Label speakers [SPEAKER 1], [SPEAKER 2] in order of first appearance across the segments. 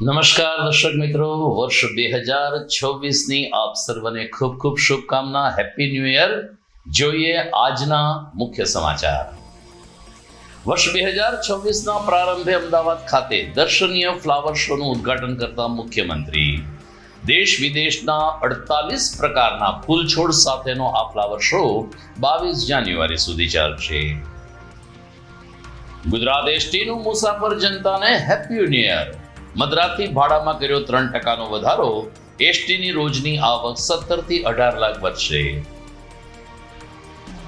[SPEAKER 1] નમસ્કાર દર્શક મિત્રો, વર્ષ 2026ની આપ સર્વને ખૂબ ખૂબ શુભકામના. Happy new year. જોઈએ આજના મુખ્ય સમાચાર. વર્ષ 2026ના પ્રારંભે અમદાવાદ ખાતે દર્શનીય ફ્લાવર શોનું ઉદ્ઘાટન કરતા મુખ્યમંત્રી. દેશ વિદેશના 48 પ્રકારના ફૂલ છોડ સાથેનો આ ફ્લાવર શો 22 જાન્યુઆરી સુધી ચાલશે. ગુજરાત એસટીનું મુસાફર જનતાને હેપી ન્યૂ યર. મદ્રાસથી ભાડામાં કર્યો 3% વધારો. એસટીની રોજની આવક 17 થી 18 લાખ વધશે.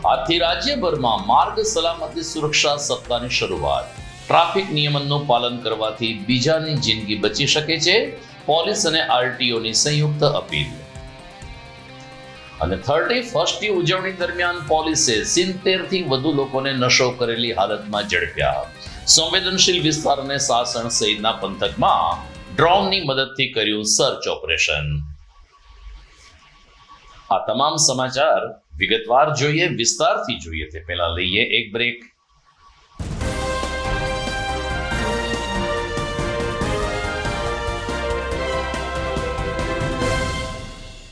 [SPEAKER 1] આજથી રાજ્યભરમાં માર્ગ સલામતી સુરક્ષા સપ્તાહની શરૂઆત. ટ્રાફિક નિયમનનું પાલન કરવાથી બીજાની જિંદગી બચી શકે છે. પોલીસ અને આરટીઓની સંયુક્ત અપીલ. અને 31મી ઉજવણી દરમિયાન પોલીસે 70 થી વધુ લોકોને નશો કરેલી હાલતમાં ઝડપ્યા. સંવેદનશીલ વિસ્તાર અને સાસણ સહિતના પંથકમાં ડ્રોનની મદદથી કર્યું સર્ચ ઓપરેશન. આ તમામ સમાચાર વિગતવાર જોઈએ, વિસ્તારથી જોઈએ તે પહેલા લઈએ એક બ્રેક.